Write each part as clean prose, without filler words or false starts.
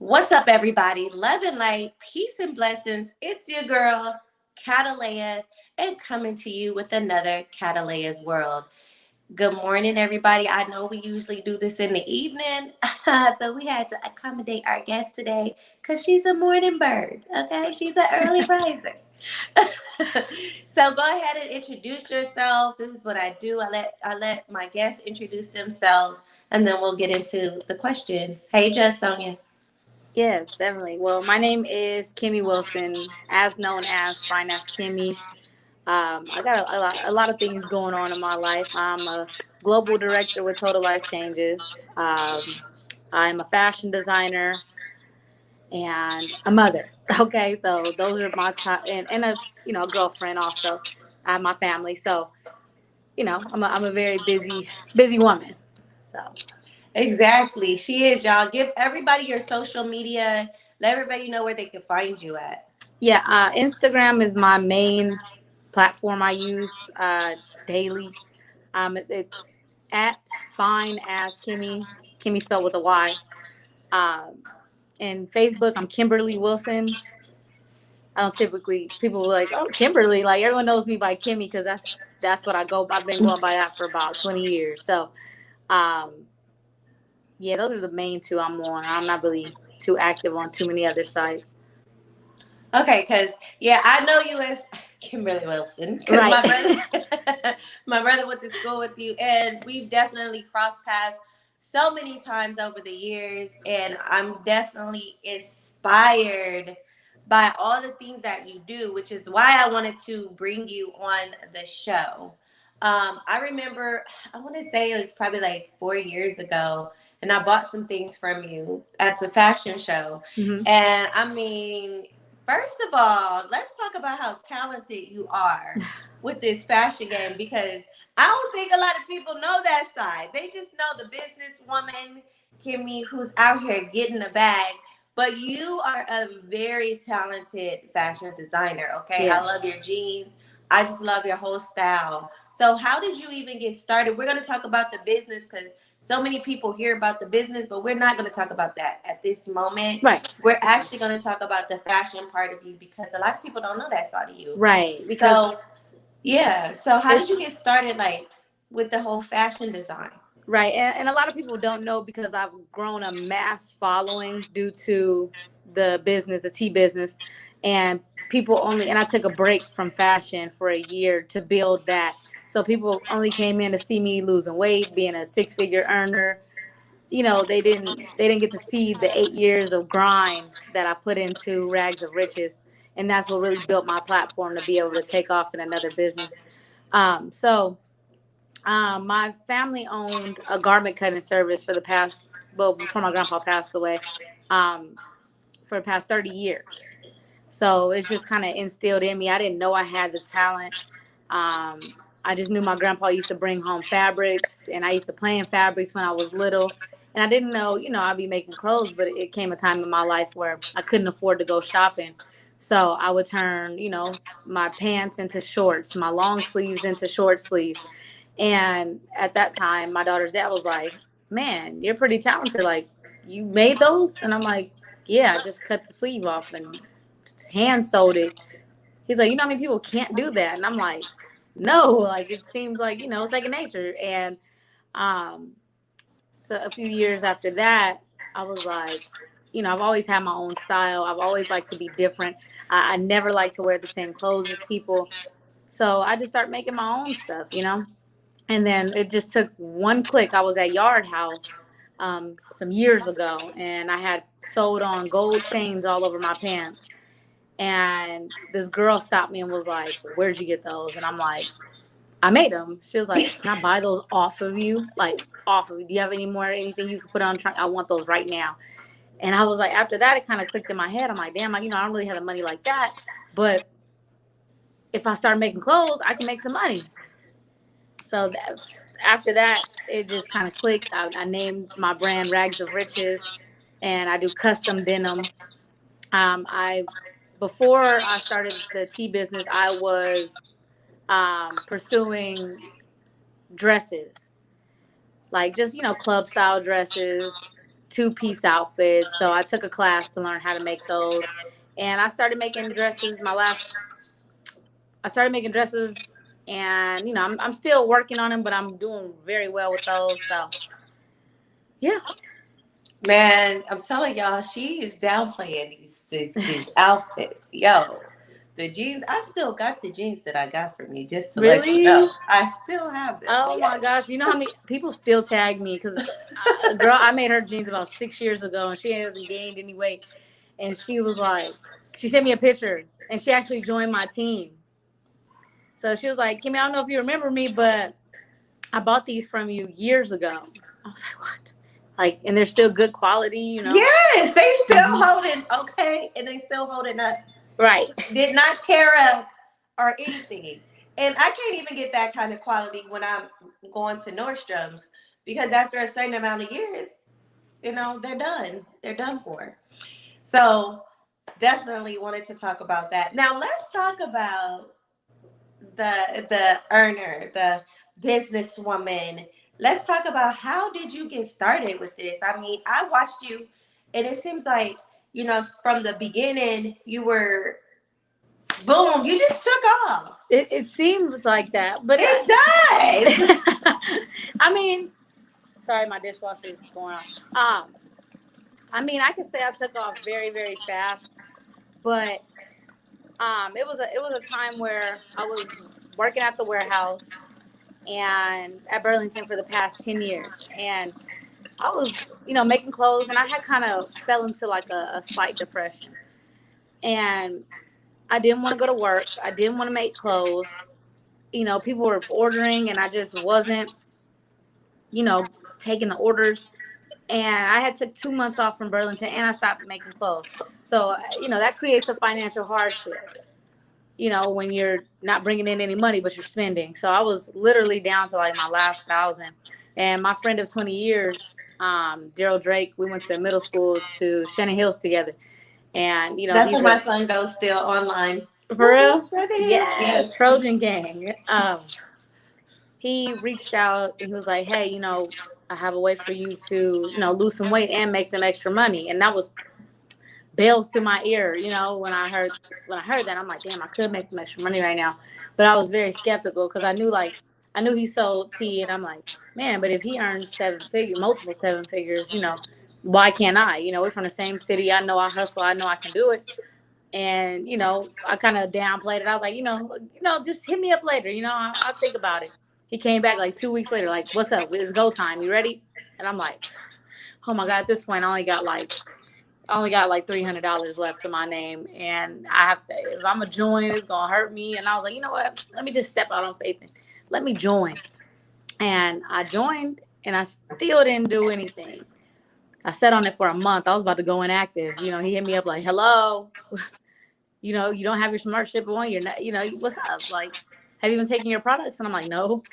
What's up, everybody? Love and light, peace and blessings. It's your girl, Catalea, and coming to you with another Catalea's World. Good morning, everybody. I know we usually do this in the evening, but we had to accommodate our guest today because she's a morning bird, okay? She's an early riser. So go ahead and introduce yourself. This is what I do. I let my guests introduce themselves, and then we'll get into the questions. Hey, Just Sonia. Yes, definitely. Well, my name is Kimmy Wilson, as known as Fineasskimmy. I got a lot of things going on in my life. I'm a global director with Total Life Changes. I'm a fashion designer and a mother. Okay, so those are my top, and a a girlfriend also. I have my family, so I'm a very busy woman. So. Exactly. She is, y'all. Give everybody your social media. Let everybody know where they can find you at. Yeah, Instagram is my main platform I use daily. It's at Fine as Kimmy, Kimmy spelled with a Y. Um, and Facebook, I'm Kimberly Wilson. I don't typically people are like, oh, Kimberly, like everyone knows me by Kimmy because that's what I go. I've been going by that for about 20 years. So, um, yeah, those are the main two I'm on. I'm not really too active on too many other sites. Okay, because yeah, I know you as Kimberly Wilson because Right. my brother, my brother went to school with you, and we've definitely crossed paths so many times over the years, and I'm definitely inspired by all the things that you do, which is why I wanted to bring you on the show. I remember, I want to say it was probably like 4 years ago, and I bought some things from you at the fashion show, Mm-hmm. and I mean, first of all, let's talk about how talented you are with this fashion game because I don't think a lot of people know that side. They just know the businesswoman, Kimmy, who's out here getting a bag. But you are a very talented fashion designer, okay? I Yeah. love your jeans. I just love your whole style. So, how did you even get started? We're going to talk about the business because so many people hear about the business, but we're not going to talk about that at this moment. Right. We're actually going to talk about the fashion part of you because a lot of people don't know that side of you. Right. Because So, yeah. So, how did it's you get started, like, with the whole fashion design? right. And a lot of people don't know because I've grown a mass following due to the business, the tea business. And people only, and I took a break from fashion for a year to build that. So people only came in to see me losing weight, being a six-figure earner. They didn't get to see the 8 years of grind that I put into Rags of Riches. And that's what really built my platform to be able to take off in another business. My family owned a garment cutting service for the past, well, before my grandpa passed away, um, for the past 30 years. So it's just kind of instilled in me. I didn't know I had the talent. I just knew my grandpa used to bring home fabrics, and I used to play in fabrics when I was little. And I didn't know, I'd be making clothes, but it came a time in my life where I couldn't afford to go shopping. So I would turn, my pants into shorts, my long sleeves into short sleeves. And at that time, my daughter's dad was like, "Man, you're pretty talented. Like, you made those?" And I'm like, "Yeah, I just cut the sleeve off and hand sewed it." He's like, "You know how many people can't do that?" And I'm like, "No, like it seems like, it's second nature." And um, so a few years after that, I was like, I've always had my own style. I've always liked to be different. I never like to wear the same clothes as people. So I just started making my own stuff. And then it just took one click. I was at Yard House some years ago, and I had sewed on gold chains all over my pants. And this girl stopped me and was like, "Where'd you get those?" And I'm like, "I made them." She was like, "Can I buy those off of you? Like, off of you? Do you have anything you could put on? I want those right now." And I was like, after that, it kind of clicked in my head. I'm like, damn, I don't really have the money like that. But if I start making clothes, I can make some money. So after that, it just kind of clicked. I named my brand Rags of Riches, and I do custom denim. I Before I started the tea business, I was pursuing dresses, like just club style dresses, two-piece outfits. So I took a class to learn how to make those, and I started making dresses. I started making dresses, and I'm still working on them, but I'm doing very well with those. So yeah. Man, I'm telling y'all, she is downplaying these outfits. Yo, the jeans, I still got the jeans that I got from you, just to let you Really? know. I still have them. Oh my Yes. gosh! You know how many people still tag me because, girl, I made her jeans about 6 years ago, and she hasn't gained any weight. And she was like, she sent me a picture, and she actually joined my team. So she was like, Kimmy, I don't know if you remember me, but I bought these from you years ago. I was like, what? Like, and they're still good quality. Yes, they still Hmm. holding, okay, and they still holding up. Right. Did not tear up or anything. And I can't even get that kind of quality when I'm going to Nordstrom's because after a certain amount of years, they're done. They're done for. So definitely wanted to talk about that. Now let's talk about the earner, the businesswoman. Let's talk about how did you get started with this? I mean, I watched you, and it seems like from the beginning you were boom, you just took off. It seems like that, but It does. I mean, sorry, my dishwasher is going on. I mean, I could say I took off very, very fast, but it was a time where I was working at the warehouse and at Burlington for the past 10 years, and I was making clothes, and I had kind of fell into like a slight depression, and I didn't want to go to work. I didn't want to make clothes. People were ordering, and I just wasn't taking the orders. And I had took 2 months off from Burlington, and I stopped making clothes. So that creates a financial hardship. When you're not bringing in any money, but you're spending. So I was literally down to like my last thousand. And my friend of 20 years, Daryl Drake, we went to middle school to Shannon Hills together. And, That's where he's my son goes still online. for real? Yes, Yes. Trojan Gang. He reached out and he was like, hey, I have a way for you to, lose some weight and make some extra money. And that was bells to my ear, when I heard that. I'm like, damn, I could make some extra money right now. But I was very skeptical because I knew he sold tea, and I'm like, man, but if he earns multiple seven figures, why can't I? We're from the same city. I know I hustle, I know I can do it. And I kind of downplayed it. I was like, just hit me up later. I'll think about it. He came back like 2 weeks later, like, what's up? It's go time. You ready? And I'm like, oh my god. At this point, I only got like $300 left to my name, and I have to. If I'm a join, it's gonna hurt me. And I was like, you know what? Let me just step out on faith and let me join. And I joined, and I still didn't do anything. I sat on it for a month. I was about to go inactive. He hit me up like, hello. You don't have your smart ship on. You're not. What's up? Like, have you been taking your products? And I'm like, no.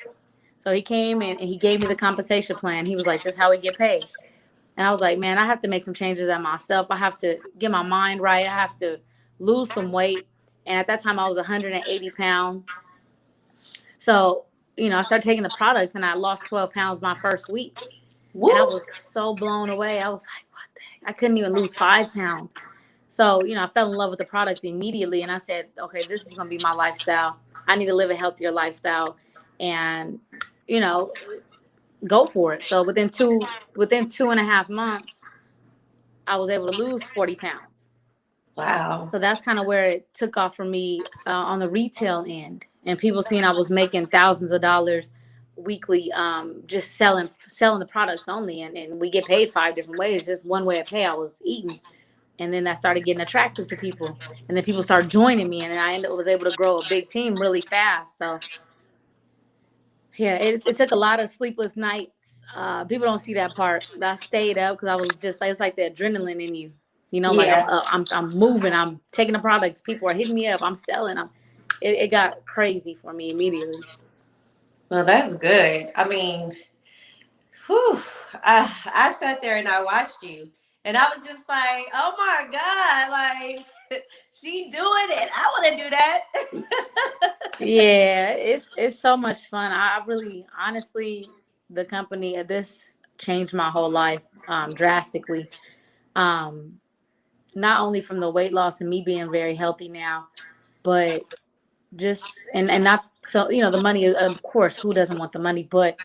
So he came and he gave me the compensation plan. He was like, this is how we get paid. And I was like, man, I have to make some changes at myself. I have to get my mind right. I have to lose some weight. And at that time, I was 180 pounds. So, I started taking the products, and I lost 12 pounds my first week. And I Woo. was so blown away. I was like, what the heck? I couldn't even lose 5 pounds. So, I fell in love with the products immediately. And I said, okay, this is going to be my lifestyle. I need to live a healthier lifestyle and, you know, go for it. So within 2.5 months, I was able to lose 40 pounds. Wow. So that's kind of where it took off for me on the retail end, and people seeing I was making thousands of dollars weekly, just selling the products only, and we get paid 5 different ways. Just one way of pay, I was eating, and then that started getting attractive to people, and then people started joining me, and I was able to grow a big team really fast. So yeah, it took a lot of sleepless nights. People don't see that part. But I stayed up because I was just like, it's like the adrenaline in you. Like Yeah. I'm moving. I'm taking the products. People are hitting me up. I'm selling. It got crazy for me immediately. Well, that's good. I mean, whew, I sat there and I watched you, and I was just like, oh my God, like she doing it. I want to do that. Yeah, it's so much fun. I really, honestly, the company, this changed my whole life drastically. Um, Not only from the weight loss and me being very healthy now, but just and not so the money, of course, who doesn't want the money, but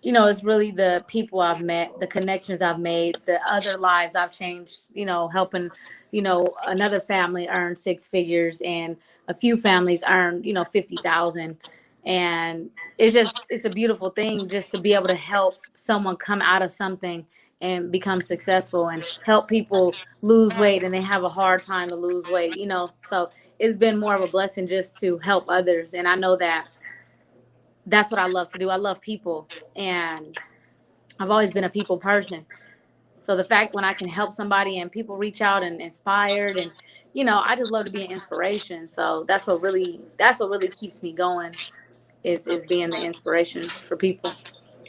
it's really the people I've met, the connections I've made, the other lives I've changed, helping, another family earn six figures and a few families earn, 50,000. And it's a beautiful thing just to be able to help someone come out of something and become successful and help people lose weight and they have a hard time to lose weight, so it's been more of a blessing just to help others. And I know that that's what I love to do. I love people, and I've always been a people person. So the fact when I can help somebody and people reach out and inspired, and I just love to be an inspiration. So that's what really keeps me going is being the inspiration for people.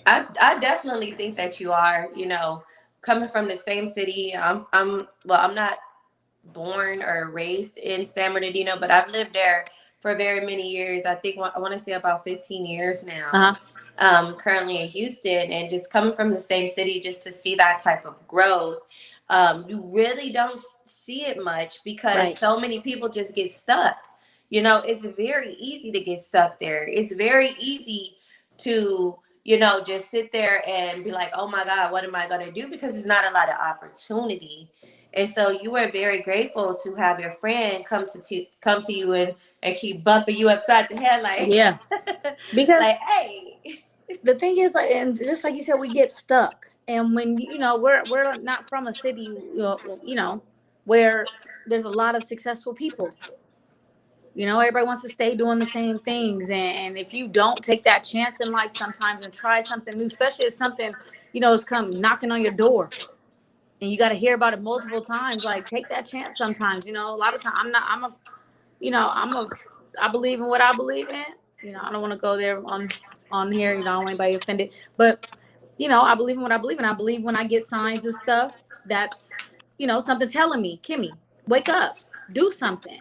I definitely think that you are, coming from the same city. I'm not born or raised in San Bernardino, but I've lived there for very many years. I think I want to say about 15 years now. Uh-huh. Currently in Houston, and just coming from the same city, just to see that type of growth, you really don't see it much because Right. so many people just get stuck. It's very easy to get stuck there. It's very easy to just sit there and be like, oh my God, what am I going to do? Because it's not a lot of opportunity. And so you were very grateful to have your friend come to you and keep bumping you upside the head like, Yeah. Because like, hey. the thing is, like, and just like you said, we get stuck. And when we're not from a city, where there's a lot of successful people. Everybody wants to stay doing the same things. And if you don't take that chance in life sometimes and try something new, especially if something, is come knocking on your door and you got to hear about it multiple times, like take that chance sometimes. A lot of times I believe in what I believe in. I don't want to go there on here, I don't want anybody offended, but I believe in what I believe in. I believe when I get signs of stuff that's, something telling me, Kimmy, wake up, do something.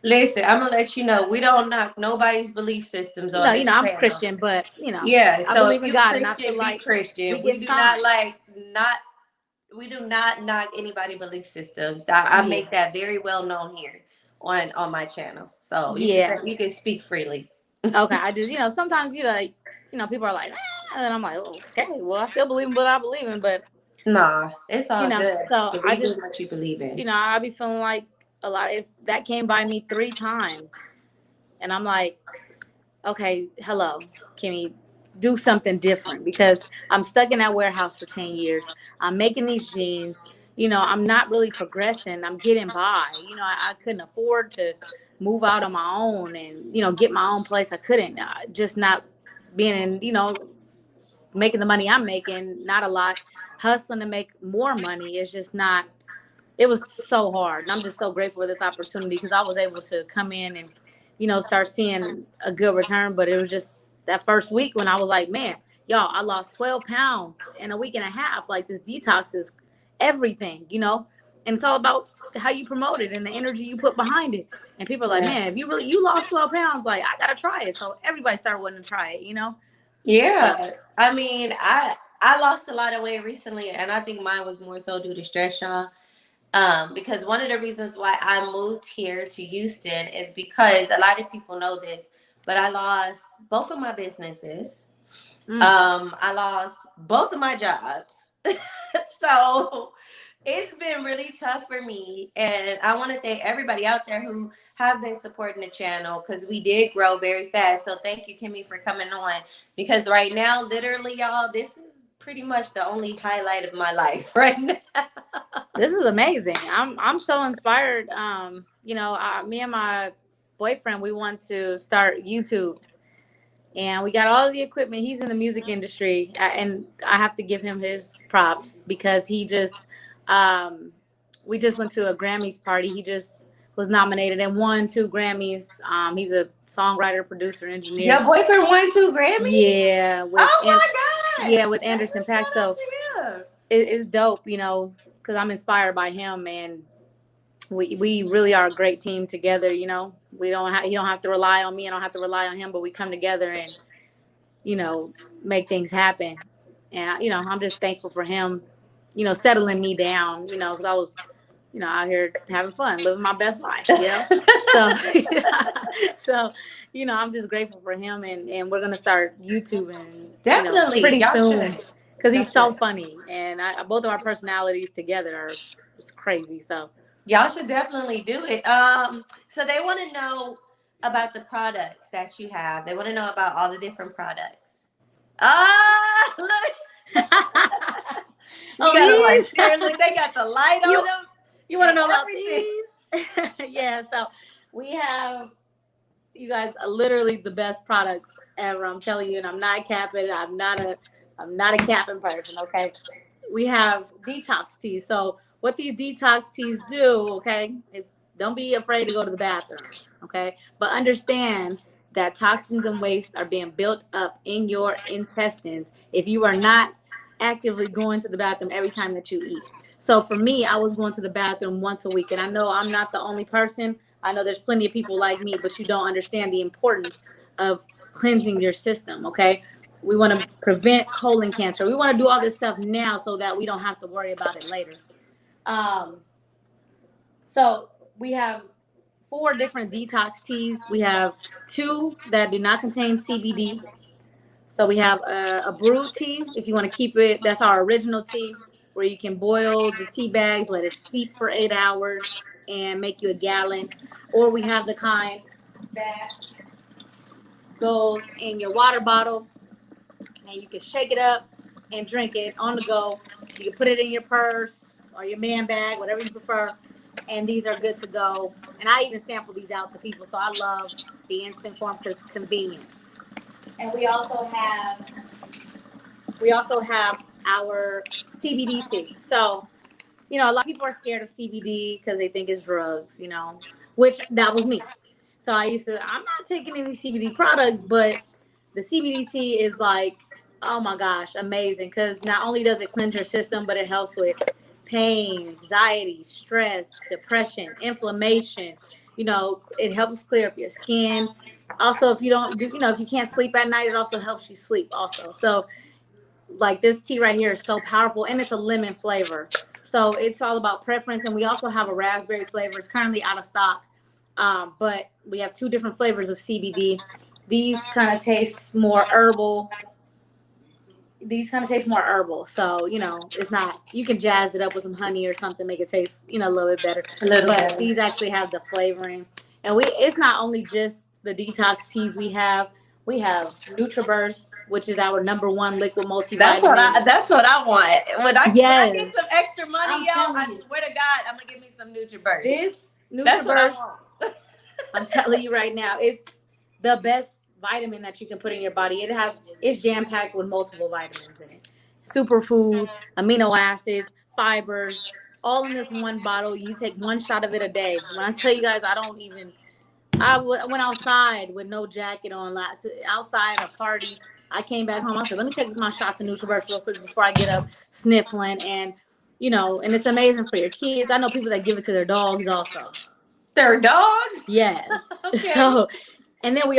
Listen, I'm gonna let you know we don't knock nobody's belief systems on this I'm panel. Christian, but Yeah, I so believe if in you God, and I feel Christian, be like we Christian. get We do not signs. not we do not knock anybody belief systems. I Yeah, make that very well known here on my channel. So yeah. you can speak freely. Okay, I just sometimes like people are like, and I'm like, oh, okay, well I still believe in what I believe in, but Nah, it's all good. so I Believe in just what you believe in. I be feeling like a lot. If that came by me 3 times, and I'm like, okay, hello, Kimmy, do something different because I'm stuck in that warehouse for 10 years. I'm making these jeans. I'm not really progressing. I'm getting by. I couldn't afford to move out on my own and, get my own place. I couldn't. Just not being in, making the money I'm making, not a lot. Hustling to make more money is just not, it was so hard. And I'm just so grateful for this opportunity because I was able to come in and, start seeing a good return. But it was just that first week when I was like, man, y'all, I lost 12 pounds in a week and a half. Like this detox is everything. And it's all about how you promote it and the energy you put behind it. And people are like, Yeah. man, if you lost 12 pounds, like I gotta try it. So everybody started wanting to try it. So Yeah. I mean, I lost a lot of weight recently, and I think mine was more so due to stress, y'all. Because one of the reasons why I moved here to Houston is because a lot of people know this, but I lost both of my businesses. mm, I lost both of my jobs. So it's been really tough for me. And I want to thank everybody out there who have been supporting the channel because we did grow very fast. So thank you, Kimmy, for coming on. Because right now, literally, y'all, this is pretty much the only highlight of my life right now. this is amazing. I'm so inspired. Me and my boyfriend, we want to start YouTube, and we got all the equipment. He's in the music industry, and I have to give him his props because um, we just went to a Grammys party. He just was nominated and won 2 Grammys. He's a songwriter, producer, engineer. Your boyfriend won 2 Grammys? Yeah, Oh my gosh. with Anderson Shout Paak. So out to him. it's dope, because I'm inspired by him, and we really are a great team together. We don't he don't have to rely on me. I don't have to rely on him, but we come together and you know make things happen. And I'm just thankful for him, settling me down, because I was, out here having fun, living my best life. So, so, I'm just grateful for him, and we're gonna start YouTubing, Definitely, pretty y'all soon, should. because Y'all he's so should. funny, and both of our personalities together are just crazy. So, Y'all should definitely do it. So they want to know about the products that you have. They want to know about all the different products. Ah, look. You oh, gotta watch these here. Look, they got the light on you them you want to and know about everything. these? Yeah. So we have, you guys, are literally the best products ever. I'm telling you, and I'm not capping. I'm not a capping person. Okay. We have detox teas. So what these detox teas do, okay? Don't be afraid to go to the bathroom, okay? But understand that toxins and waste are being built up in your intestines if you are not actively going to the bathroom every time that you eat. So for me, I was going to the bathroom once a week, and I know I'm not the only person. I know there's plenty of people like me, but you don't understand the importance of cleansing your system, okay? We want to prevent colon cancer. We want to do all this stuff now so that we don't have to worry about it later. Um, so we have 4 different detox teas. We have 2 that do not contain CBD. So we have a brew tea. If you want to keep it, that's our original tea, where you can boil the tea bags, let it steep for 8 hours, and make you a gallon. Or we have the kind that goes in your water bottle, and you can shake it up and drink it on the go. You can put it in your purse or your man bag, whatever you prefer. And these are good to go. And I even sample these out to people, so I love the instant form because convenience. And we also have our CBD tea. So a lot of people are scared of CBD because they think it's drugs. Which that was me. So I'm not taking any CBD products, but the CBD tea is like, oh my gosh, amazing. Because not only does it cleanse your system, but it helps with pain, anxiety, stress, depression, inflammation. It helps clear up your skin. Also, if you don't do, if you can't sleep at night, it also helps you sleep also. So like this tea right here is so powerful, and it's a lemon flavor. So it's all about preference. And we also have a raspberry flavor. It's currently out of stock. But we have 2 different flavors of CBD. These kind of taste more herbal. So, it's not, you can jazz it up with some honey or something, make it taste, a little bit better. A little But better. these actually have the flavoring. And it's not only just the detox teas we have. We have Nutraburst, which is our #1 liquid That's what multivitamin. I. That's what I want. When I get Yes, some extra money, I'm yo, telling I you. swear to God, I'm gonna give me some Nutriburst. This That's what I Nutraburst, want. I'm telling you right now, it's the best vitamin that you can put in your body. It's jam packed with multiple vitamins in it, superfoods, amino acids, fibers, all in this one bottle. You take 1 shot of it a day. When I tell you guys, I went outside with no jacket on, outside a party. I came back home. I said, let me take my shots of Nutraburst real quick before I get up sniffling. And it's amazing for your kids. I know people that give it to their dogs also. Their dogs. Yes. Okay. So, and then we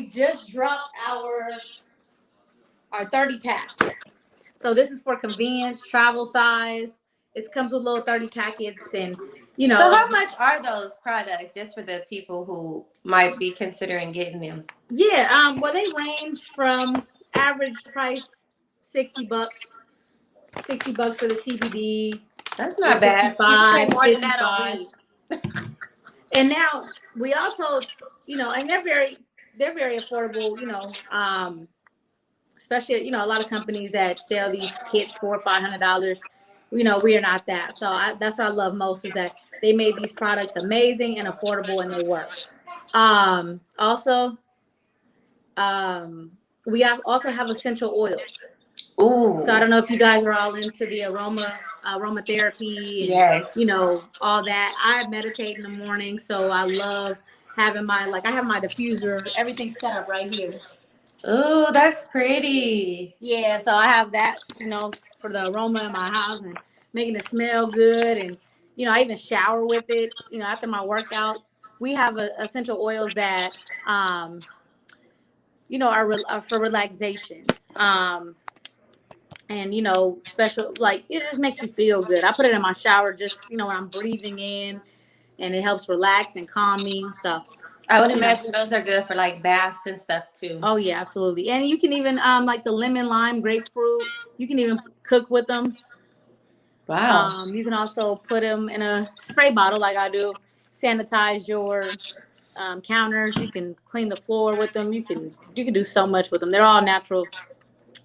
just dropped our 30 pack. So this is for convenience, travel size. It comes with little 30 packets, and So how much are those products, just for the people who might be considering getting them? yeah, well, they range from average price $60, $60 for the CBD, That's is not bad. You can pay 55, more than that on 55. weed. And now we also, and they're very affordable, especially a lot of companies that sell these kits for $500. We are not that. So that's what I love most, is that they made these products amazing and affordable, and they work. Also, also have essential oils. So I Ooh, don't know if you guys are all into the aromatherapy and yes. all that. I meditate in the morning, so I love having I have my diffuser, everything set up right here. Ooh, that's pretty. Yeah, so I have that, for the aroma in my house and making it smell good. And, I even shower with it, after my workouts. We have essential oils that, are for relaxation. and special, like it just makes you feel good. I put it in my shower, just when I'm breathing in, and it helps relax and calm me. So I would you know imagine those are good for like baths and stuff too. oh yeah, absolutely. And you can even like the lemon, lime, grapefruit, you can even cook with them. Wow. You can also put them in a spray bottle like I do, sanitize your counters. You can clean the floor with them. You can do so much with them. They're all natural,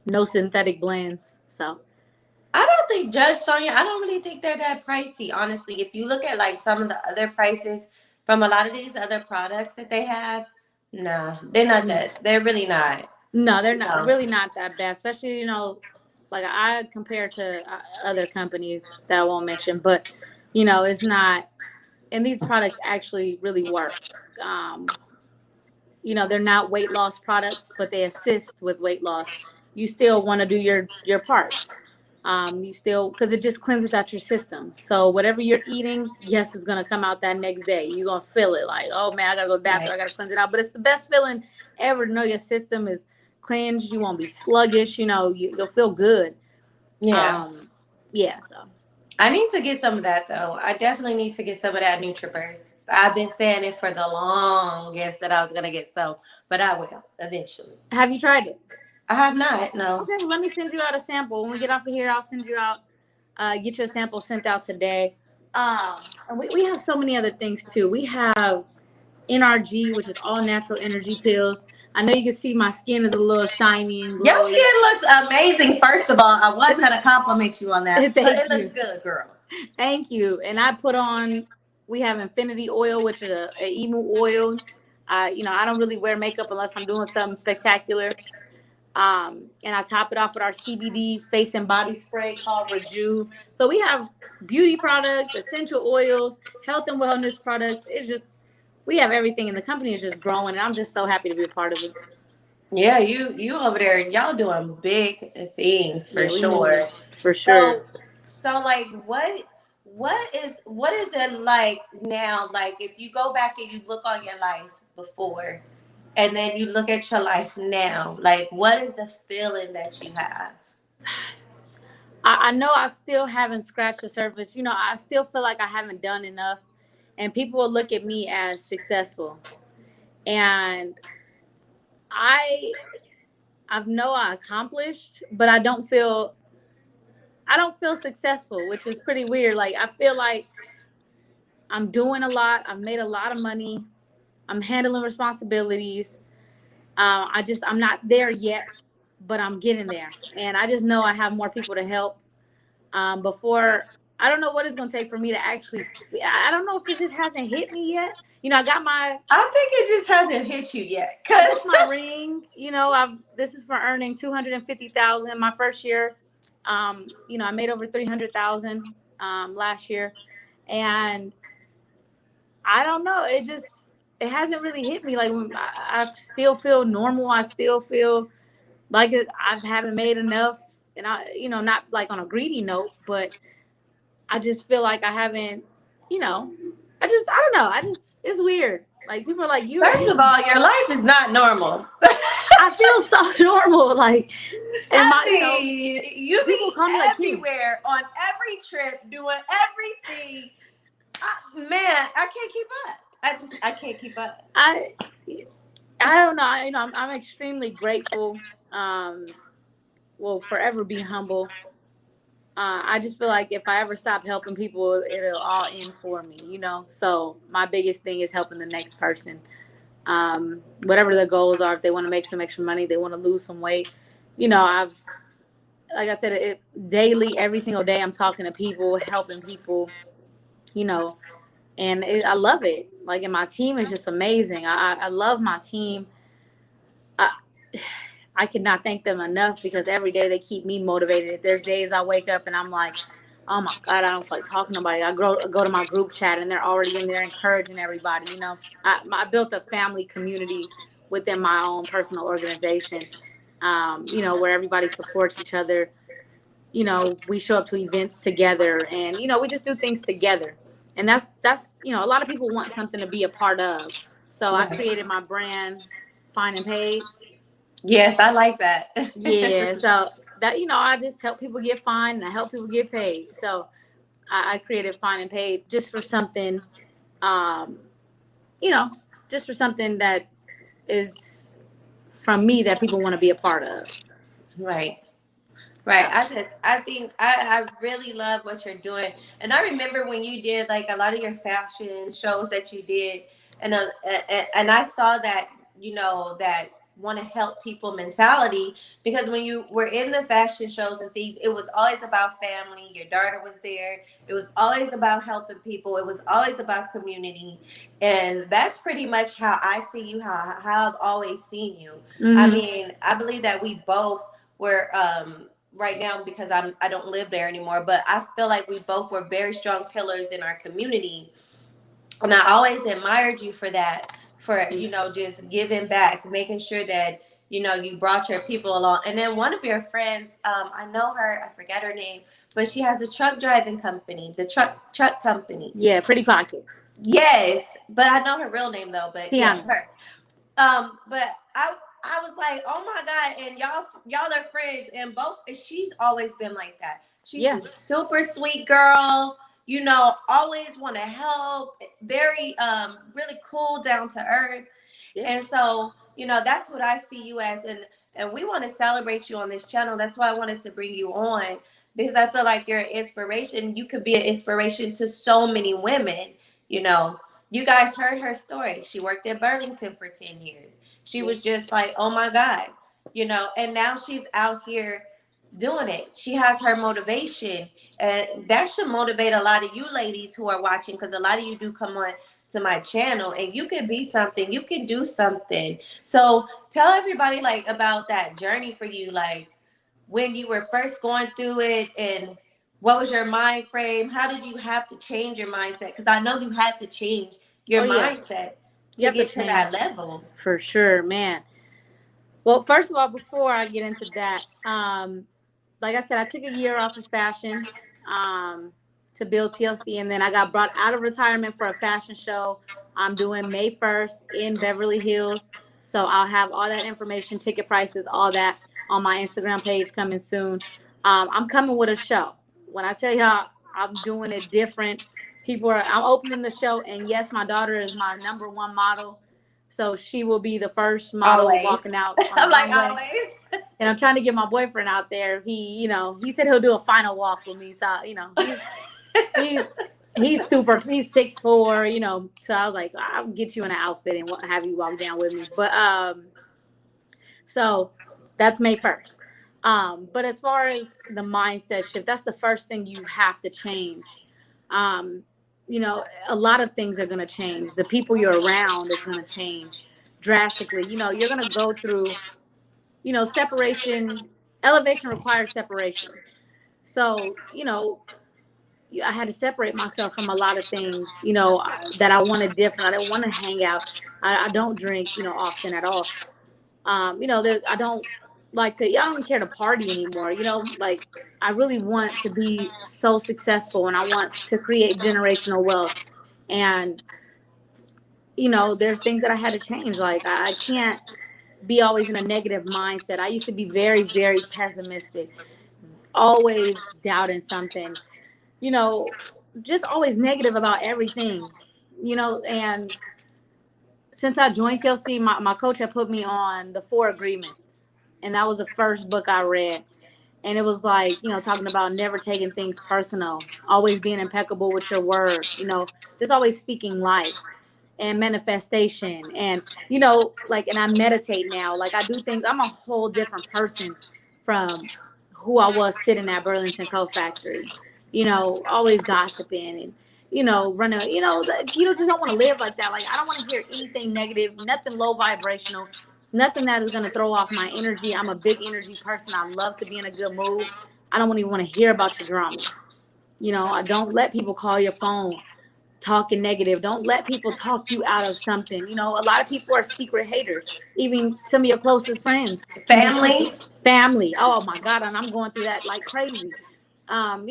no synthetic blends. So I don't think Judge Sonia, I don't really think they're that pricey, honestly. If you look at like some of the other prices from a lot of these other products that they have, nah, they're not that. They're really not. no, they're not No. really not that bad, especially like I compare to other companies that I won't mention, but it's not. And these products actually really work. Um, they're not weight loss products, but they assist with weight loss. You still want to do your part. You still, because it just cleanses out your system. So whatever you're eating, yes, it's gonna come out that next day. You're gonna feel it like, oh man, I gotta go to the bathroom, I Right. gotta cleanse it out. But it's the best feeling ever to know your system is cleansed. You won't be sluggish. You'll feel good. Yeah. Um, yeah. So I need to get some of that though. I definitely need to get some of that Nutraburst. I've been saying it for the longest that I was gonna get some, but I will eventually. have you tried it? I have not, no. Okay, well, let me send you out a sample. When we get off of here, I'll send you out, get you a sample sent out today. And we have so many other things too. We have NRG, which is all natural energy pills. I know you can see my skin is a little shiny and Your glowy. skin looks amazing. First of all, I was gonna compliment you on that, but Thank it looks you. good, girl. Thank you. And I put on, we have Infinity Oil, which is a emu oil. I don't really wear makeup unless I'm doing something spectacular. And I top it off with our CBD face and body spray called Rejuve. So we have beauty products, essential oils, health and wellness products. It's just, we have everything, and the company is just growing, and I'm just so happy to be a part of it. Yeah, you over there, y'all doing big things for Yeah, we moving sure. for sure. So so like what is it like now? Like if you go back and you look on your life before and then you look at your life now, like what is the feeling that you have? I know I still haven't scratched the surface. I still feel like I haven't done enough, and people will look at me as successful. And I I know I accomplished, but I don't feel successful, which is pretty weird. Like I feel like I'm doing a lot. I've made a lot of money. I'm handling responsibilities. I'm not there yet, but I'm getting there. And I just know I have more people to help. Before I don't know what it's gonna take for me to actually. I don't know if it just hasn't hit me yet. I got my I think it just hasn't hit you yet. I got Cause my ring. I've this is for earning 250,000 my first year. I made over 300,000 last year, and I don't know. It hasn't really hit me. Like I still feel normal. I still feel like I haven't made enough, and not like on a greedy note, but I just feel like I haven't. You know, I don't know. It's weird. Like people are like first you. of all, your life is not normal. I feel so normal. Like, and I my mean, you people be call me like Kim. everywhere on every trip, doing everything. Man, I can't keep up. I can't keep up. I I don't know. I'm extremely grateful. Will forever be humble. I just feel like if I ever stop helping people, it'll all end for me. So my biggest thing is helping the next person. Whatever their goals are, if they want to make some extra money, they want to lose some weight. I've like I said, daily, every single day, I'm talking to people, helping people. You know, and I love it. Like, and my team is just amazing. I love my team. I, I could not thank them enough because every day they keep me motivated. There's days I wake up and I'm like, oh my God, I don't feel like talking to nobody. I go to my group chat and they're already in there encouraging everybody. I built a family community within my own personal organization, where everybody supports each other. We show up to events together and, we just do things together. And that's a lot of people want something to be a part of. So I Right. created my brand, Fine and Paid. Yes, I like that. Yeah. So that, I just help people get fined and I help people get paid. So I created Fine and Paid just for something, um, you know, just for something that is from me that people want to be a part of. Right. Right. So I think I really love what you're doing. And I remember when you did like a lot of your fashion shows that you did, and I saw that, that want to help people mentality, because when you were in the fashion shows and things, it was always about family. Your daughter was there. It was always about helping people. It was always about community. And that's pretty much how I see you, how I've always seen you. I hmm mean, I believe that we both were right now, because I don't live there anymore, but I feel like we both were very strong pillars in our community, and I always admired you for that, for just giving back, making sure that you brought your people along. And then one of your friends, I know her, I forget her name, but she has a truck driving company, the truck company. yeah, Pretty Pockets. Yes, but I know her real name though. But yeah, Tiana. her. But I was like, oh my god, and y'all are friends, and both. She's always been like that. She's Yeah. a super sweet girl. Always want to help. Very really cool, down to earth. Yeah. And so, that's what I see you as, and we want to celebrate you on this channel. That's why I wanted to bring you on, because I feel like you're an inspiration. You could be an inspiration to so many women. You know, you guys heard her story. She worked at Burlington for 10 years. She Yeah. was just like, oh my God, and now she's out here doing it. She has her motivation, and that should motivate a lot of you ladies who are watching, because a lot of you do come on to my channel, and you can be something, you can do something. So tell everybody like about that journey for you, like when you were first going through it, and what was your mind frame? How did you have to change your mindset? Because I know you had to change your Oh yeah. mindset You to have to get to change that level. for sure, man. Well, first of all, before I get into that, like I said, I took a year off of fashion to build TLC, and then I got brought out of retirement for a fashion show I'm doing May 1st in Beverly Hills. So I'll have all that information, ticket prices, all that on my Instagram page coming soon. I'm coming with a show. When I tell y'all I'm doing it different, I'm opening the show, and yes, my daughter is my number one model. So she will be the first model walking Always. out on the I'm like, runway. always. And I'm trying to get my boyfriend out there. He said he'll do a final walk with me. So, he's he's 6'4", So I was like, I'll get you in an outfit and have you walk down with me. But so that's May 1st. But as far as the mindset shift, that's the first thing you have to change. Um, a lot of things are going to change. The people you're around is going to change drastically. You're going to go through, separation. Elevation requires separation. So, I had to separate myself from a lot of things, that I wanted different. I didn't want to hang out. I don't drink, often at all. I don't like to, I don't even care to party anymore. Like I really want to be so successful and I want to create generational wealth. And, there's things that I had to change. Like I can't be always in a negative mindset. I used to be very, very pessimistic, always doubting something, you know, just always negative about everything, and since I joined TLC, my coach had put me on the 4 Agreements. And that was the first book I read. And it was like, talking about never taking things personal, always being impeccable with your word, just always speaking life and manifestation. And, like, and I meditate now. Like, I do things, I'm a whole different person from who I was sitting at Burlington Coat Factory, always gossiping and, running, just don't want to live like that. Like, I don't want to hear anything negative, nothing low vibrational, nothing that is going to throw off my energy. I'm a big energy person. I love to be in a good mood. I don't even want to hear about your drama. I don't let people call your phone talking negative. Don't let people talk you out of something. A lot of people are secret haters. Even some of your closest friends can be Family. family. Oh my God. And I'm going through that like crazy. And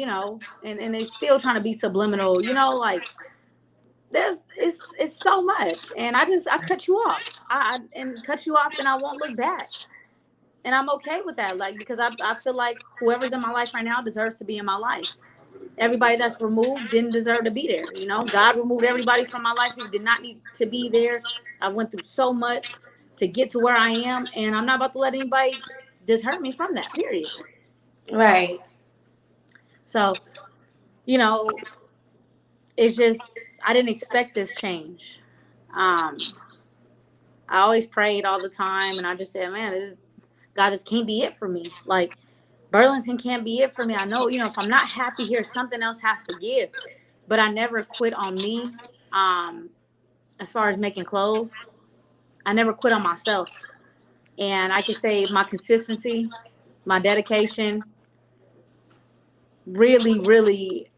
they still trying to be subliminal, like it's so much. And I cut you off. And cut you off and I won't look back. And I'm okay with that. Like, because I feel like whoever's in my life right now deserves to be in my life. Everybody that's removed didn't deserve to be there. You know, God removed everybody from my life who did not need to be there. I went through so much to get to where I am, and I'm not about to let anybody just hurt me from that, period. Right. So, you know, it's just, I didn't expect this change. Um, I always prayed all the time, and I just said, man, God, this can't be it for me. Like, Burlington can't be it for me. I know, if I'm not happy here, something else has to give. But I never quit on me. Um, as far as making clothes, I never quit on myself. And I can say my consistency, my dedication, really, really,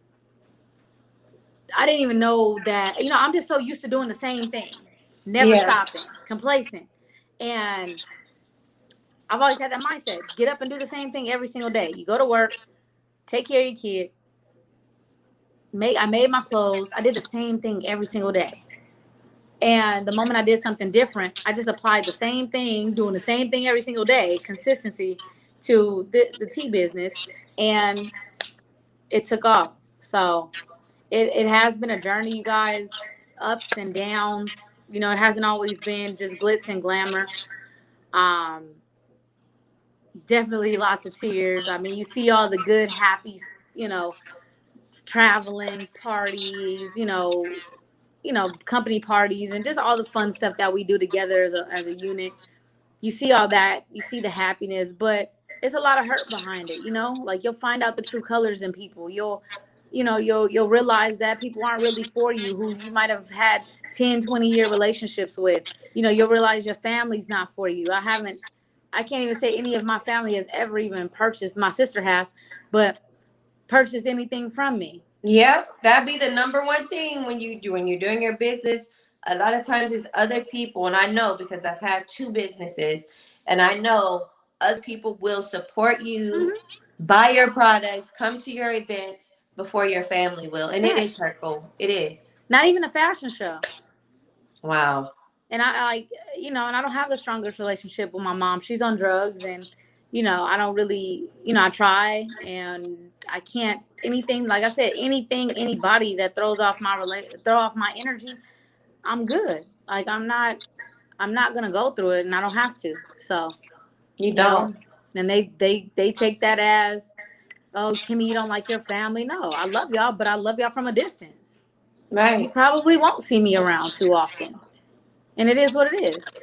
I didn't even know that, I'm just so used to doing the same thing, never Yeah. stopping, complacent. And I've always had that mindset, get up and do the same thing every single day. You go to work, take care of your kid. I made my clothes. I did the same thing every single day. And the moment I did something different, I just applied the same thing, doing the same thing every single day, consistency to the tea business. And it took off. So it has been a journey, you guys, ups and downs. It hasn't always been just glitz and glamour. Um, Definitely lots of tears. I mean, you see all the good, happy, you know, traveling, parties, company parties, and just all the fun stuff that we do together as a unit. You see all that, you see the happiness, but it's a lot of hurt behind it. Like, you'll find out the true colors in people. You'll realize that people aren't really for you, who you might have had 10, 20 year relationships with. You'll realize your family's not for you. I can't even say any of my family has ever even purchased, my sister has, but purchased anything from me. Yep, that'd be the number one thing when you're doing your business. A lot of times it's other people, and I know because I've had two businesses, and I know other people will support you, Mm-hmm. buy your products, come to your events before your family will, and it is Yes. hurtful. It is. Not even a fashion show. Wow. And I like, and I don't have the strongest relationship with my mom. She's on drugs, and I don't really, I try, and I can't, anything, like I said, anything, anybody that throw off my energy, I'm good. Like, I'm not gonna go through it, and I don't have to. So, You you don't. know, and they take that as, oh, Kimmy, you don't like your family. No, I love y'all, but I love y'all from a distance. You Right. probably won't see me around too often, and it is what it is.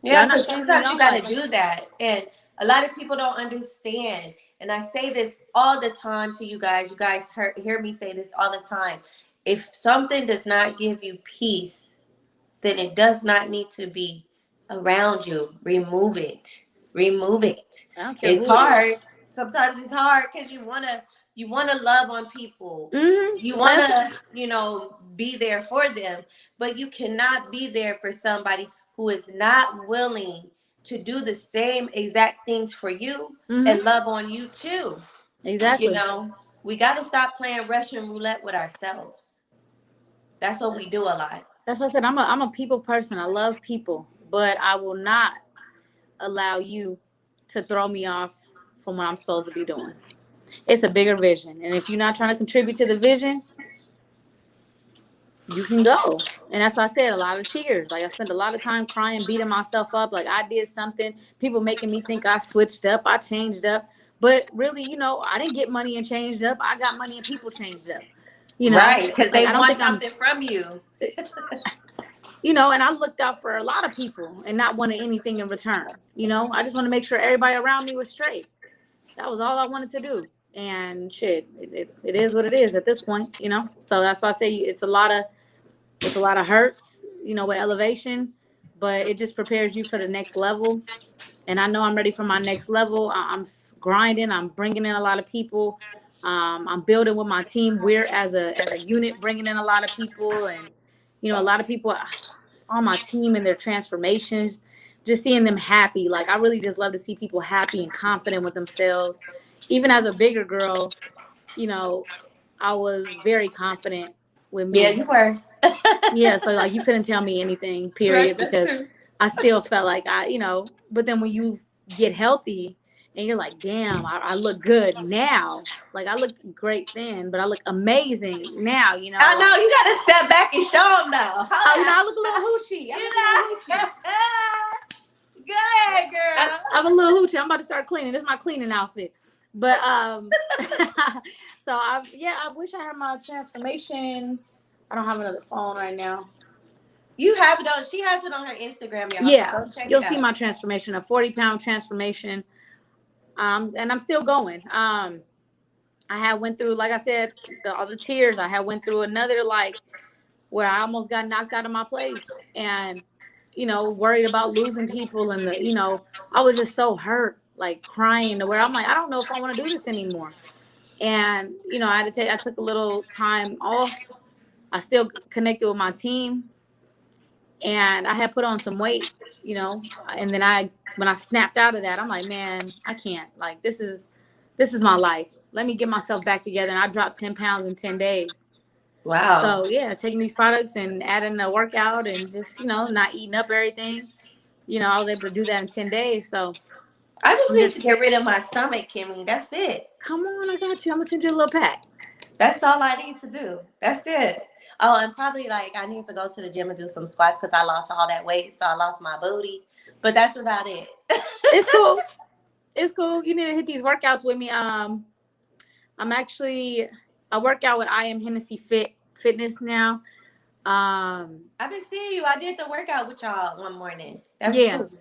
Yeah, Y'all not because seeing me in sometimes you y'all got to life. do that. And a lot of people don't understand. And I say this all the time to you guys. You guys hear me say this all the time. If something does not give you peace, then it does not need to be around you. Remove it. Remove it. I don't care It's who it hard. is. Sometimes it's hard because you wanna love on people. You That's wanna, be there for them, but you cannot be there for somebody who is not willing to do the same exact things for you and mm-hmm. love on you too. You Exactly. know, we got to stop playing Russian roulette with ourselves. That's what we do a lot. That's what I said. I'm a people person. I love people, but I will not allow you to throw me off from what I'm supposed to be doing. It's a bigger vision, and if you're not trying to contribute to the vision, you can go. And that's why I said a lot of tears. Like, I spent a lot of time crying, beating myself up. Like, I did something. People making me think I switched up, I changed up. But really, I didn't get money and changed up. I got money and people changed up. Right, because Like, they I don't want think I'm, something from you. and I looked out for a lot of people and not wanted anything in return. I just want to make sure everybody around me was straight. That was all I wanted to do. And shit, it is what it is at this point. So that's why I say it's a lot of hurts, with elevation, but it just prepares you for the next level. And I know I'm ready for my next level. I'm grinding. I'm bringing in a lot of people. I'm building with my team. We're as a unit bringing in a lot of people, and a lot of people on my team and their transformations. Just seeing them happy. Like, I really just love to see people happy and confident with themselves. Even as a bigger girl, you know, I was very confident with Yeah, me. you were. Yeah, so like, you couldn't tell me anything, Right, period, that's because true. I still felt like but then when you get healthy and you're like, damn, I look good now. Like I look great then, but I look amazing now, you know, I know like you gotta step back and show them though. Hold you know, up. I look a little hoochie. I You look a little hoochie. know. Go ahead, girl. I'm a little hoochie. I'm about to start cleaning. This is my cleaning outfit. But so I wish I had my transformation. I don't have another phone right now. You have it on. She has it on her Instagram, y'all. So Yeah, go check you'll it see out. my transformation, a 40-pound transformation. And I'm still going. I had went through, like I said, all the tears. I had went through another like where I almost got knocked out of my place, and worried about losing people, and I was just so hurt, like crying to where I'm like, I don't know if I want to do this anymore. And I took a little time off. I still connected with my team, and I had put on some weight, and then when I snapped out of that, I'm like, man, I can't. Like this is my life. Let me get myself back together. And I dropped 10 pounds in 10 days. Wow. So yeah, taking these products and adding a workout and just, not eating up everything, I was able to do that in 10 days. So I just I'm need to just, get rid of my stomach, Kimmy. That's it. come on, I got you. I'm gonna send you a little pack. That's all I need to do. That's it. Oh, and probably like I need to go to the gym and do some squats because I lost all that weight, so I lost my booty. But that's about it. It's cool. It's cool. You need to hit these workouts with me. I'm actually I work out with I am Hennessy Fitness now. I've been seeing you. I did the workout with y'all one morning. That was Yeah. cool.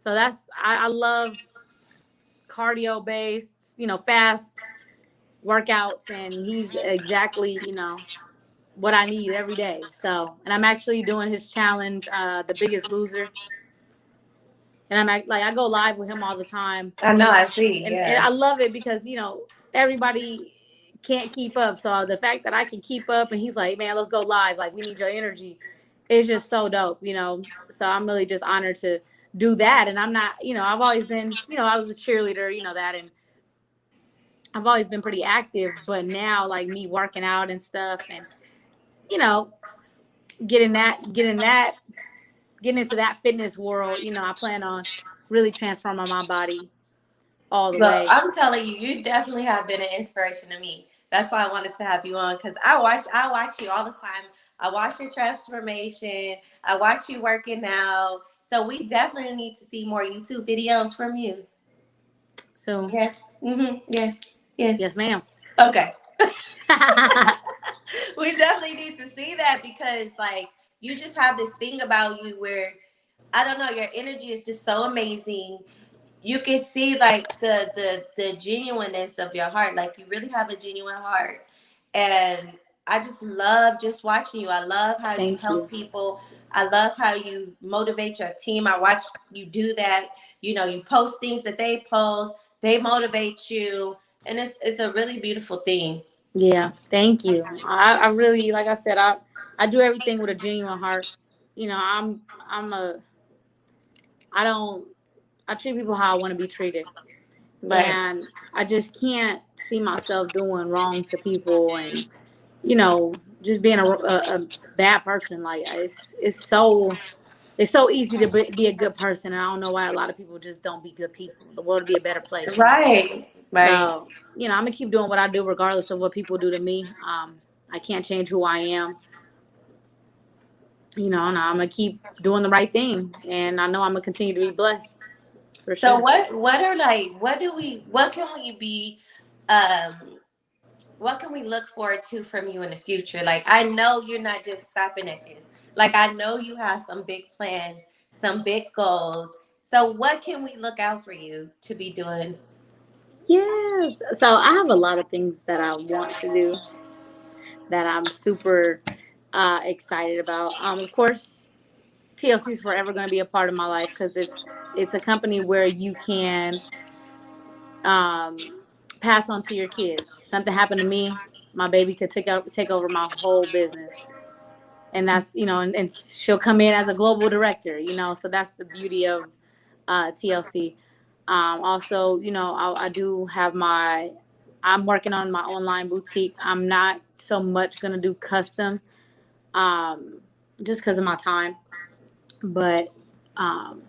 So I love cardio based, fast workouts, and he's exactly, what I need every day. So, and I'm actually doing his challenge, The Biggest Loser. And like, I go live with him all the time, I know. I see. and Yeah. I love it because, everybody can't keep up. So the fact that I can keep up and he's like, man, let's go live. Like, we need your energy. It's just so dope. So I'm really just honored to do that. And I'm not, I've always been, I was a cheerleader, that, and I've always been pretty active, but now like me working out and stuff, and, you know, getting that, getting into that fitness world, I plan on really transforming my body all the Well, way. I'm telling you, you definitely have been an inspiration to me. That's why I wanted to have you on because I watch you all the time. I watch your transformation. I watch you working out. So we definitely need to see more YouTube videos from you. So, Yes. Yes. Yes. yes, ma'am. Okay. We definitely need to see that because like you just have this thing about you where I don't know, your energy is just so amazing. You can see like the genuineness of your heart. Like you really have a genuine heart. And I just love just watching you. I love how you Thank help you. people. I love how you motivate your team. I watch you do that. You post things that they post. They motivate you. And it's a really beautiful thing. Yeah, thank you. I really, like I said, I do everything with a genuine heart. I'm a I don't I treat people how I want to be treated, Right. and I just can't see myself doing wrong to people, and you know just being a bad person. Like it's so easy to be a good person, and I don't know why a lot of people just don't be good people. The world would be a better place. Right. Right. So, I'm gonna keep doing what I do regardless of what people do to me. I can't change who I am, and I'm gonna keep doing the right thing, and I know I'm gonna continue to be blessed for So sure. what are like what can we be um what can we look forward to from you in the future? Like I know you're not just stopping at this. Like I know you have some big plans, some big goals. So what can we look out for you to be doing? Yes. So I have a lot of things that I want to do that I'm super excited about. Of course, TLC is forever going to be a part of my life because it's a company where you can um, pass on to your kids. Something happened to me, my baby could take over my whole business, and that's and she'll come in as a global director. So that's the beauty of TLC. Also, I do have I'm working on my online boutique. I'm not so much gonna do custom, um, just because of my time, but um,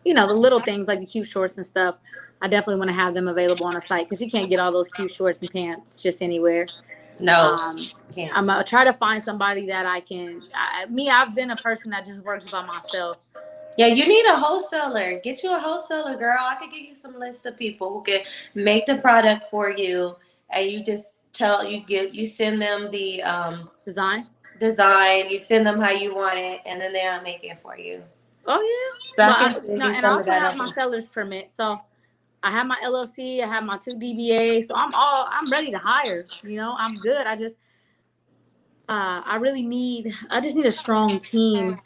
the little things like the cute shorts and stuff. I definitely want to have them available on a site because you can't get all those cute shorts and pants just anywhere. No, Um, can't. I'm gonna try to find somebody that I can. I've been a person that just works by myself. Yeah, you need a wholesaler. Get you a wholesaler, girl. I could give you some list of people who can make the product for you, and you just you send them the Design. design, you send them how you want it, and then they'll make it for you. Oh yeah, So I but can send you and I some of also that have over. my seller's permit. So I have my LLC. I have my 2 DBA. So I'm ready to hire. I'm good. I really I just need a strong team.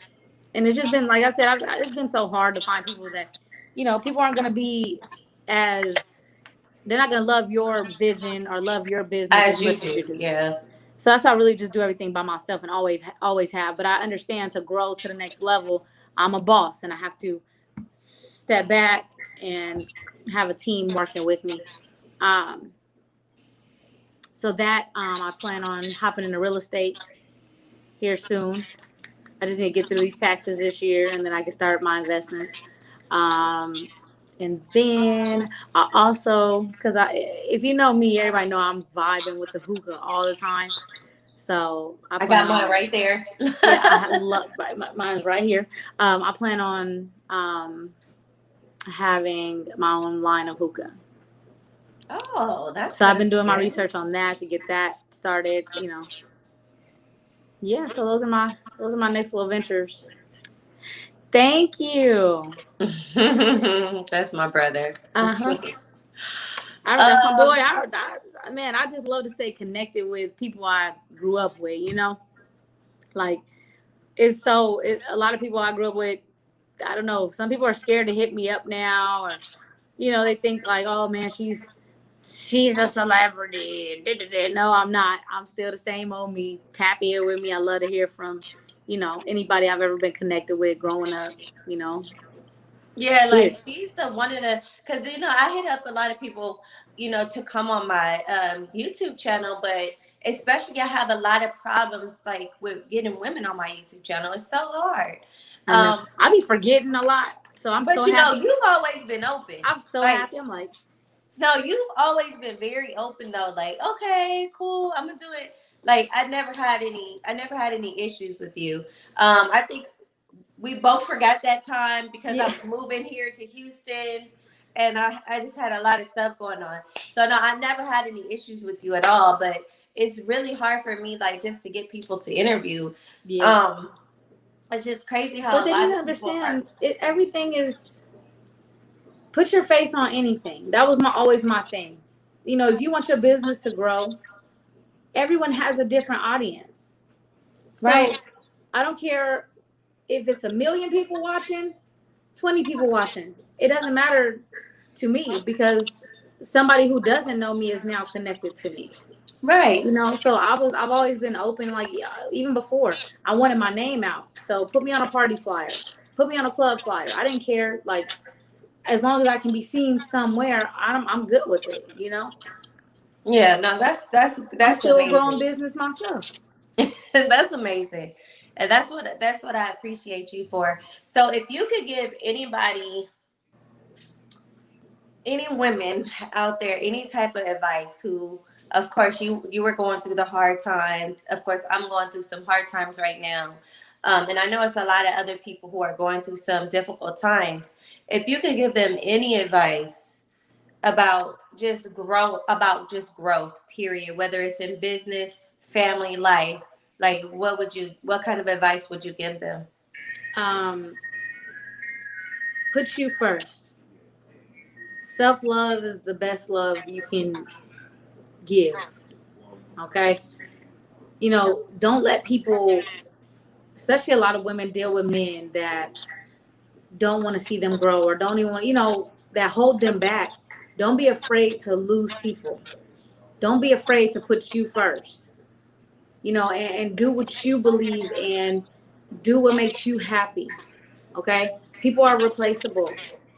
And it's just been, like I said, it's been so hard to find people that, people aren't going to be as, they're not going to love your vision or love your business as As you much as you do, do. yeah. So that's why I really just do everything by myself and always have. But I understand to grow to the next level, I'm a boss and I have to step back and have a team working with me. Um, so that I plan on hopping into real estate here soon. I just need to get through these taxes this year, and then I can start my investments. Um, and then I also, if you know me, everybody know I'm vibing with the hookah all the time. So I I got plan mine on, right there. yeah, I love mine's right here. I plan on having my own line of hookah. Oh, that's So I've gonna been be doing my good. research on that to get that started. Yeah. So those are my next little ventures. Thank you. That's my brother. Uh huh. That's my boy. Um, Man, I just love to stay connected with people I grew up with. Like a lot of people I grew up with. I don't know. Some people are scared to hit me up now, or they think like, oh man, she's a celebrity. No, I'm not. I'm still the same old me. Tap in with me. I love to hear from, anybody I've ever been connected with growing up. You know, yeah, yeah, like she's the one of the, because I hit up a lot of people, to come on my YouTube channel, but especially I have a lot of problems like with getting women on my YouTube channel. It's so hard. I know. Um, I be forgetting a lot, so I'm but so happy. you've always been open. I'm so Like, happy. I'm like, no, you've always been very open though. Like, okay, cool, I'm gonna do it. Like, I never had any issues with you. I think we both forgot that time because I yeah, was moving here to Houston and I just had a lot of stuff going on. So no, I never had any issues with you at all, but it's really hard for me like just to get people to interview. yeah. Um it's just crazy But how a they need lot to of people are. understand everything is put your face on anything. That was always my thing. If you want your business to grow, everyone has a different audience. Right. So I don't care if it's 1 million people watching, 20 people watching. It doesn't matter to me because somebody who doesn't know me is now connected to me. Right. So I've always been open, like, yeah, even before I wanted my name out. So put me on a party flyer, put me on a club flyer. I didn't care, like, as long as I can be seen somewhere, I'm good with it. Yeah, no, that's I'm that's still a growing amazing. business myself. That's amazing. And that's what I appreciate you for. So if you could give any women out there any type of advice who, of course, you were going through the hard time, of course I'm going through some hard times right now, and I know it's a lot of other people who are going through some difficult times. If you could give them any advice about just growth, period, whether it's in business, family, life, like what kind of advice would you give them? Um, put you first. Self love is the best love you can give. Okay. Don't let people, especially a lot of women, deal with men that don't want to see them grow or don't even want, that hold them back. Don't be afraid to lose people. Don't be afraid to put you first, and do what you believe and do what makes you happy. Okay. People are replaceable.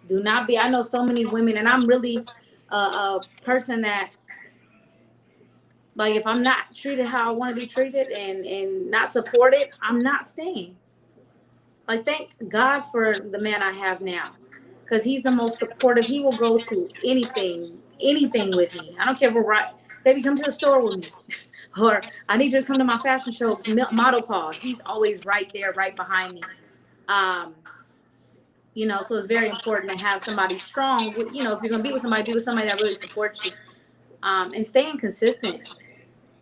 Do not be, I know so many women, and I'm really a person that, like, if I'm not treated how I want to be treated and not supported, I'm not staying. Like, thank God for the man I have now. because he's the most supportive. He will go to anything with me. I don't care if we're right. Baby, come to the store with me. Or I need you to come to my fashion show model call. He's always right there, right behind me. Um, so it's very important to have somebody strong. If you're gonna be with somebody that really supports you. And staying consistent.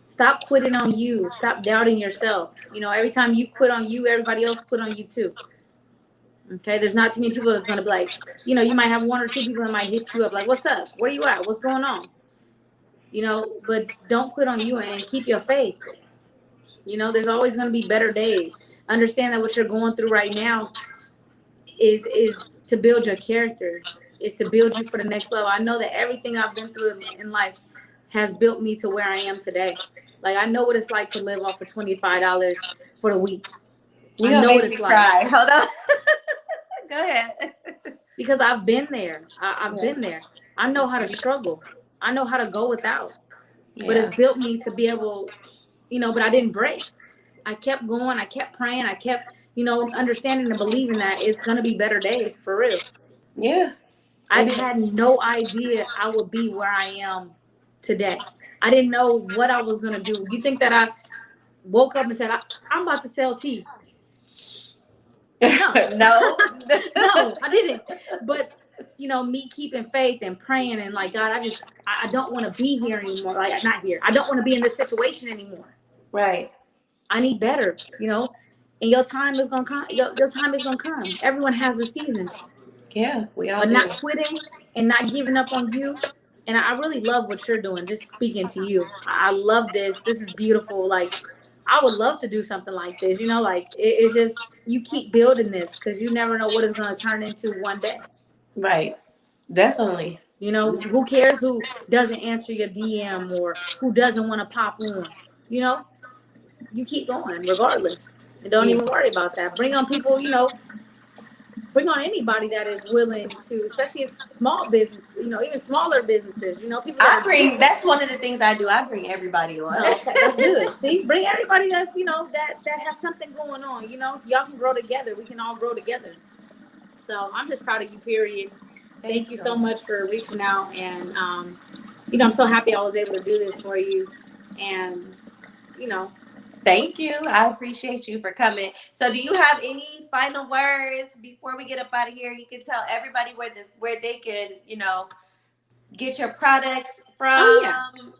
Stop quitting on you. Stop doubting yourself. Every time you quit on you, everybody else quit on you too. Okay, there's not too many people that's gonna be like, you might have one or two people that might hit you up like, "What's up? Where you at? What's going on?" But don't quit on you and keep your faith. There's always gonna be better days. Understand that what you're going through right now is to build your character, is to build you for the next level. I know that everything I've been through in life has built me to where I am today. Like, I know what it's like to live off of $25 for the week. You gonna make me cry. Hold on. Go ahead. Because I've been there. I've been there. I know how to struggle. I know how to go without. Yeah. But it's built me to be able, but I didn't break. I kept going. I kept praying. I kept, understanding and believing that it's going to be better days, for real. Yeah. I had no idea I would be where I am today. I didn't know what I was going to do. You think that I woke up and said, I'm about to sell tea? No. No, I didn't. But, me keeping faith and praying and like, God, I don't want to be here anymore. Like, not here. I don't want to be in this situation anymore. Right. I need better, and your time is going to come. Your time is going to come. Everyone has a season. Yeah, we all But do. not quitting and not giving up on you. And I really love what you're doing, just speaking to you. I love this. This is beautiful. Like, I would love to do something like this. It's just, you keep building this because you never know what it's going to turn into one day. Right. Definitely. Who cares who doesn't answer your DM or who doesn't want to pop on? You keep going regardless. And don't even worry about that. Bring on people, bring on anybody that is willing to, especially small business, even smaller businesses, people that's one of the things I do. I bring everybody on. Oh, okay, that's good. See, bring everybody that's, that has something going on, y'all can grow together. We can all grow together. So I'm just proud of you, period. Thank you so much for reaching out. And, I'm so happy I was able to do this for you. And, Thank you. I appreciate you for coming. So do you have any final words before we get up out of here? You can tell everybody where they can, get your products from. Oh,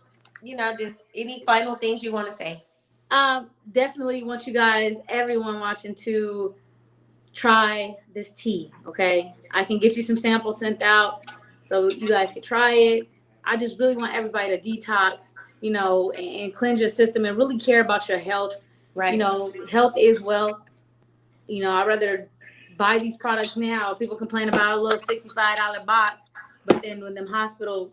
yeah. Just any final things you want to say. Definitely want you guys, everyone watching, to try this tea. Okay. I can get you some samples sent out so you guys can try it. I just really want everybody to detox, and cleanse your system and really care about your health. Right. Health is wealth. I'd rather buy these products now. People complain about a little $65 box, but then when them hospital,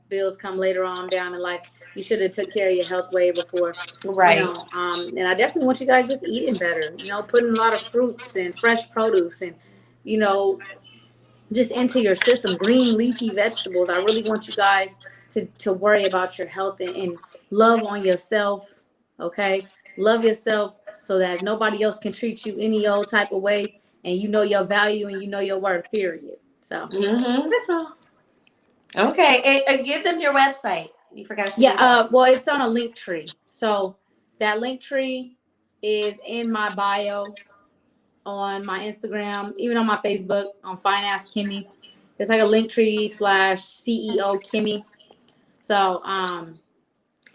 bills come later on down in life, you should have took care of your health way before. Right. And I definitely want you guys just eating better, putting a lot of fruits and fresh produce and, just into your system, green leafy vegetables. I really want you guys to worry about your health and love on yourself. Okay. Love yourself so that nobody else can treat you any old type of way. And you know your value and you know your worth, period. So that's all. Okay. And give them your website. You forgot to well, it's on a link tree. So that link tree is in my bio on my Instagram, even on my Facebook, on Fineasskimmy. It's like a link tree / CEO Kimmy. So,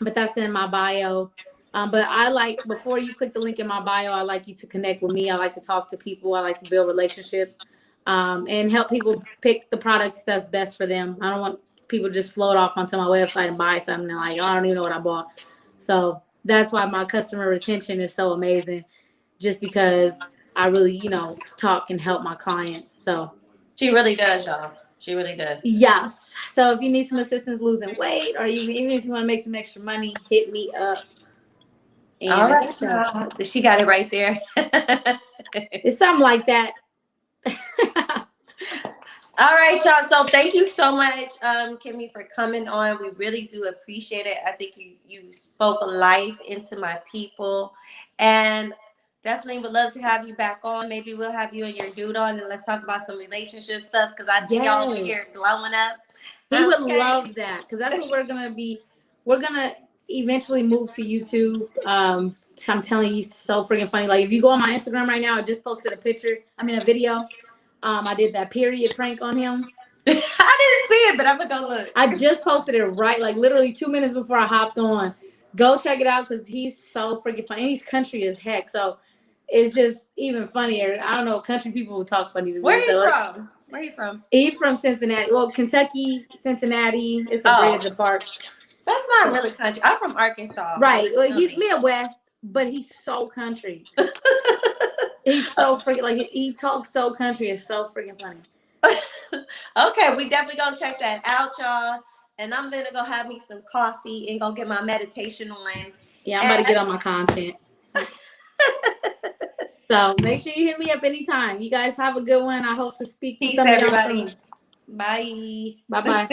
but that's in my bio. But I like, before you click the link in my bio, I like you to connect with me. I like to talk to people. I like to build relationships, and help people pick the products that's best for them. I don't want people just float off onto my website and buy something and like, I don't even know what I bought. So that's why my customer retention is so amazing, just because I really, talk and help my clients. So she really does, y'all. She really does. Yes. So if you need some assistance losing weight, or even if you want to make some extra money, hit me up. And all right, y'all. She got it right there. It's something like that. All right, y'all. So thank you so much, Kimmy, for coming on. We really do appreciate it. I think you spoke life into my people. And Definitely would love to have you back on. Maybe we'll have you and your dude on and let's talk about some relationship stuff because I see y'all over here glowing up. He would love that because that's what we're gonna be. We're gonna eventually move to YouTube. I'm telling you, he's so freaking funny. Like if you go on my Instagram right now, I just posted a video. I did that period prank on him. I didn't see it, but I'm gonna go look. I just posted it like literally 2 minutes before I hopped on. Go check it out because he's so freaking funny. And he's country as heck, so it's just even funnier. I don't know, country people will talk funny to me. Where you from? Where you from? He's from Cincinnati. Well, Kentucky, Cincinnati. It's a bridge apart. That's not really country. I'm from Arkansas. Right. Well, he's Midwest, but he's so country. He's so freaking like he talks so country. It's so freaking funny. Okay, we definitely gonna check that out, y'all. And I'm gonna go have me some coffee and go get my meditation on. Yeah, I'm about to get on my content. So make sure you hit me up anytime. You guys have a good one. I hope to speak to some of y'all soon. Bye. Bye-bye.